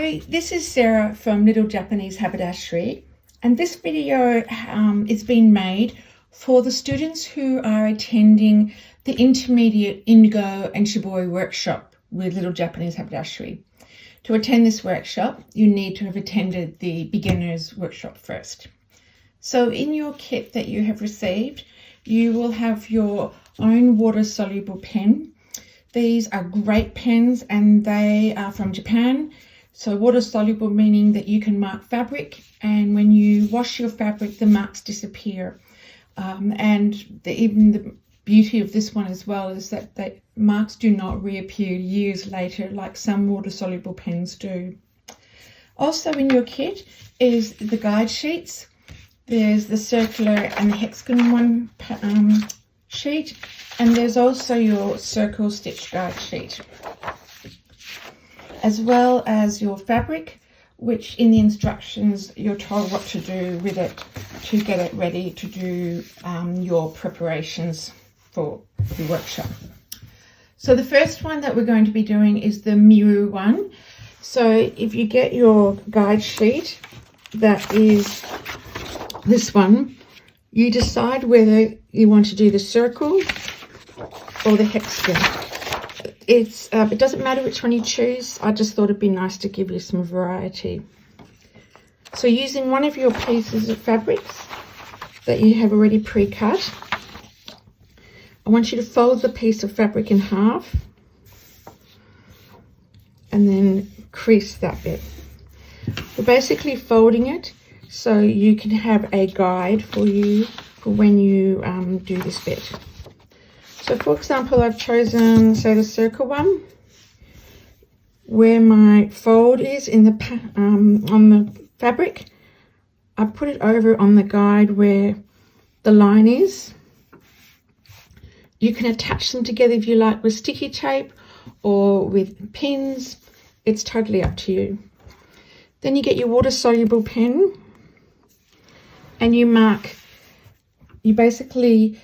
Hi, this is Sarah from Little Japanese Haberdashery, and this video is being made for the students who are attending the intermediate Indigo and Shibori workshop with Little Japanese Haberdashery. To attend this workshop, you need to have attended the beginners workshop first. So in your kit that you have received, you will have your own water-soluble pen. These are great pens and they are from Japan. So water soluble meaning that you can mark fabric, and when you wash your fabric the marks disappear. Even the beauty of this one as well is that the marks do not reappear years later like some water soluble pens do. Also in your kit is the guide sheets. There's the circular and the hexagon one sheet, and there's also your circle stitch guide sheet, as well as your fabric, which in the instructions you're told what to do with it to get it ready to do your preparations for the workshop. So the first one that we're going to be doing is the Miru one. So if you get your guide sheet, that is this one, you decide whether you want to do the circle or the hexagon. It doesn't matter which one you choose. I just thought it'd be nice to give you some variety. So using one of your pieces of fabrics that you have already pre-cut, I want you to fold the piece of fabric in half and then crease that bit. We're basically folding it so you can have a guide for you for when you do this bit. So for example, I've chosen, say, the circle one, where my fold is in the on the fabric. I put it over on the guide where the line is. You can attach them together if you like with sticky tape or with pins. It's totally up to you. Then you get your water soluble pen and you mark, you basically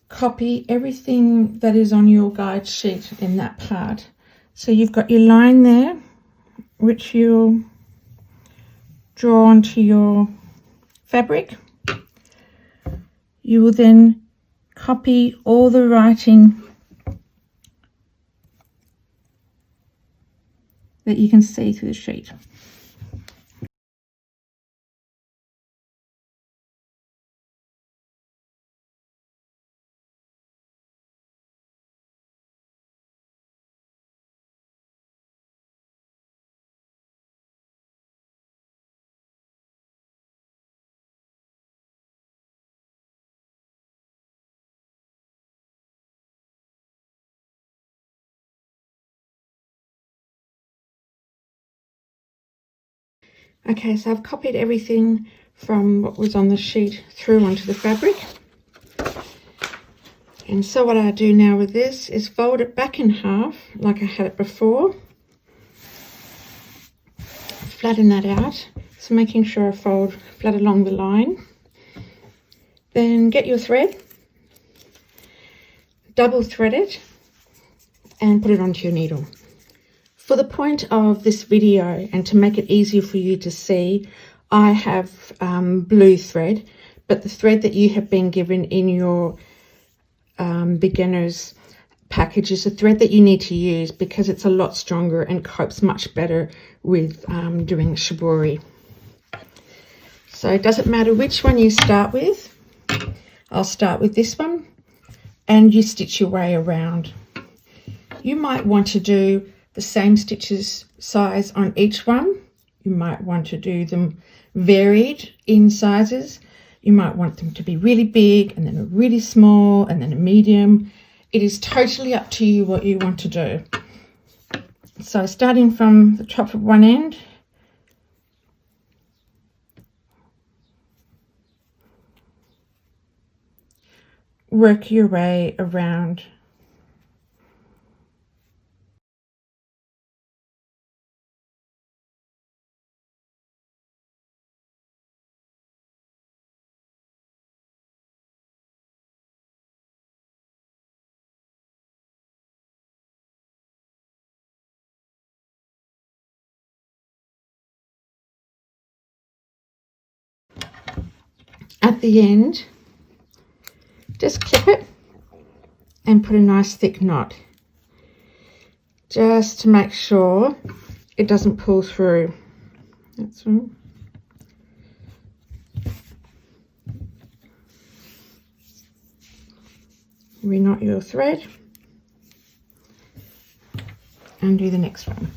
copy everything that is on your guide sheet in that part. So you've got your line there, which you'll draw onto your fabric. You will then copy all the writing that you can see through the sheet. Okay, so I've copied everything from what was on the sheet through onto the fabric. And so what I do now with this is fold it back in half like I had it before. Flatten that out, so making sure I fold flat along the line. Then get your thread, double thread it and put it onto your needle. For the point of this video and to make it easier for you to see, I have blue thread, but the thread that you have been given in your beginner's package is a thread that you need to use because it's a lot stronger and copes much better with doing shibori. So it doesn't matter which one you start with. I'll start with this one and you stitch your way around. You might want to do the same stitches size on each one. You might want to do them varied in sizes. You might want them to be really big and then a really small and then a medium. It is totally up to you what you want to do. So starting from the top of one end, work your way around. at the end, just clip it and put a nice thick knot, just to make sure it doesn't pull through. That's all. Reknot your thread and do the next one.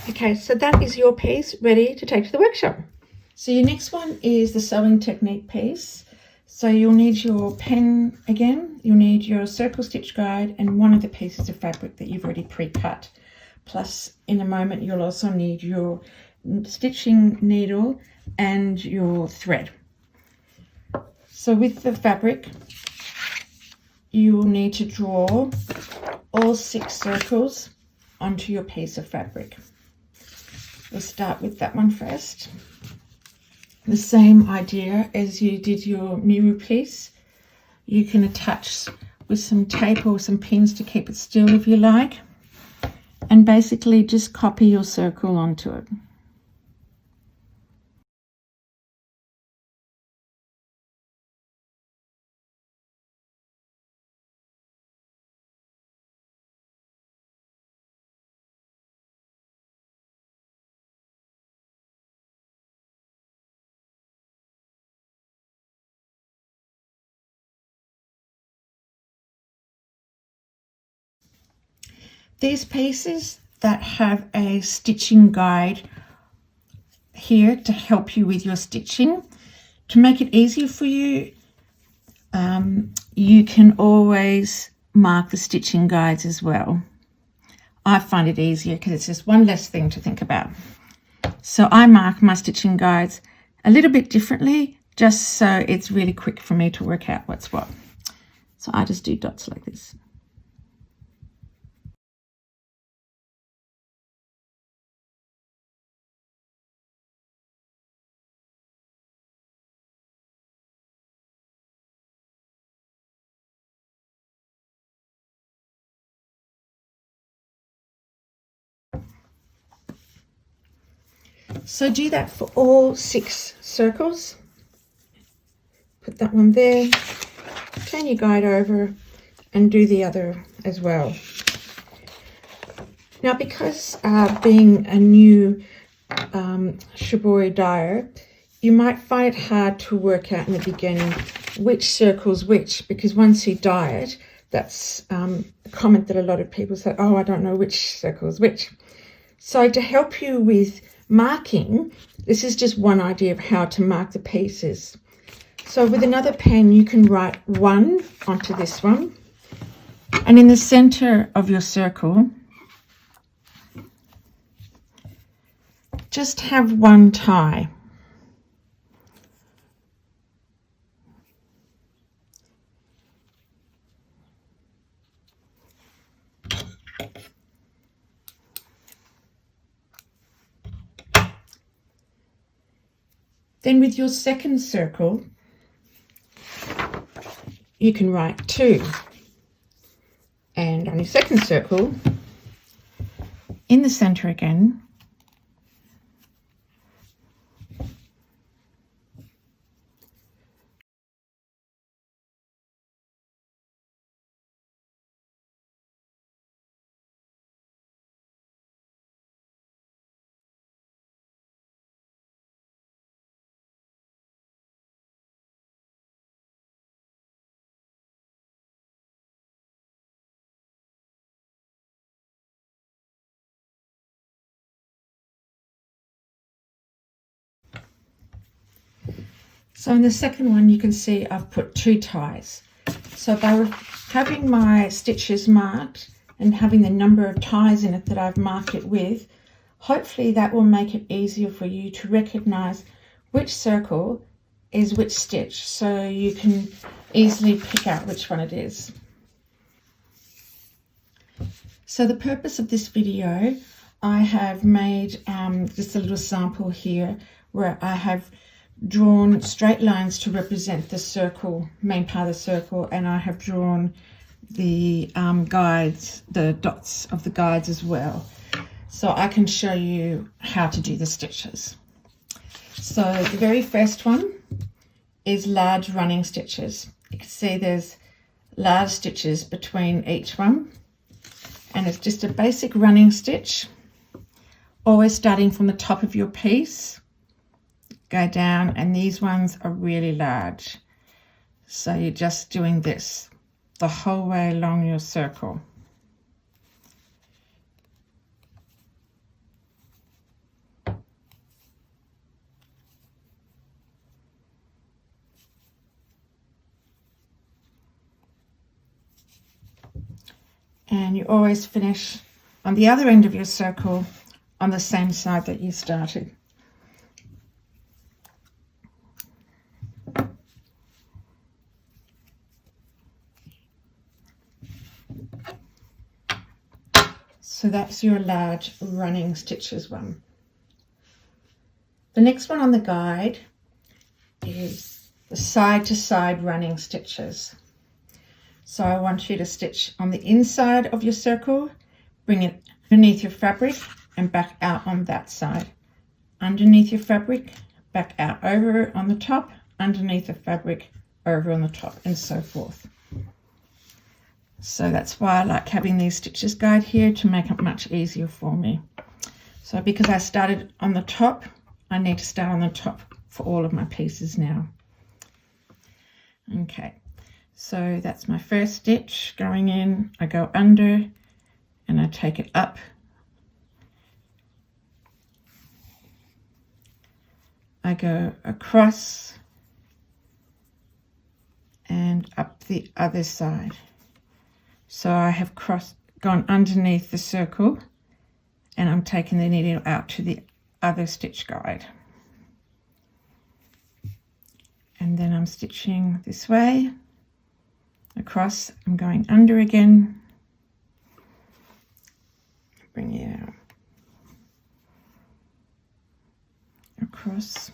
Okay, so that is your piece ready to take to the workshop. So your next one is the sewing technique piece. So you'll need your pen again, you'll need your circle stitch guide and one of the pieces of fabric that you've already pre-cut. Plus, in a moment, you'll also need your stitching needle and your thread. So with the fabric, you will need to draw all 6 circles onto your piece of fabric. We'll start with that one first. The same idea as you did your mirror piece. You can attach with some tape or some pins to keep it still if you like. And basically just copy your circle onto it. These pieces that have a stitching guide here to help you with your stitching, to make it easier for you, you can always mark the stitching guides as well. I find it easier because it's just one less thing to think about. So I mark my stitching guides a little bit differently, just so it's really quick for me to work out what's what. So I just do dots like this. So do that for all 6 circles. Put that one there, turn your guide over and do the other as well. Now, because being a new Shibori dyer, you might find it hard to work out in the beginning which circle's which, because once you dye it, that's a comment that a lot of people say, oh, I don't know which circle's which. So to help you with marking, this is just one idea of how to mark the pieces. So with another pen, you can write 1 onto this one, and in the center of your circle, just have 1 tie. Then with your second circle, you can write 2. your second circle, in the center again, so in the second one you can see I've put 2 ties. So by having my stitches marked and having the number of ties in it that I've marked it with, hopefully that will make it easier for you to recognize which circle is which stitch, so you can easily pick out which one it is. So the purpose of this video, I have made just a little sample here where I have drawn straight lines to represent the circle, main part of the circle, and I have drawn the guides, the dots of the guides as well, so I can show you how to do the stitches. So the very first one is large running stitches. You can see there's large stitches between each one, and it's just a basic running stitch, always starting from the top of your piece. Go down, and these ones are really large, so you're just doing this the whole way along your circle. And you always finish on the other end of your circle on the same side that you started. So that's your large running stitches one. The next one on the guide is the side to side running stitches. So I want you to stitch on the inside of your circle, bring it underneath your fabric and back out on that side. Underneath your fabric, back out over it on the top, underneath the fabric, over on the top, and so forth. So that's why I like having these stitches guide here, to make it much easier for me. So because I started on the top, I need to start on the top for all of my pieces now. Okay, so that's my first stitch going in. I go under and I take it up. I go across and up the other side. So I have gone underneath the circle, and I'm taking the needle out to the other stitch guide. And then I'm stitching this way, across, I'm going under again, bring it out, across,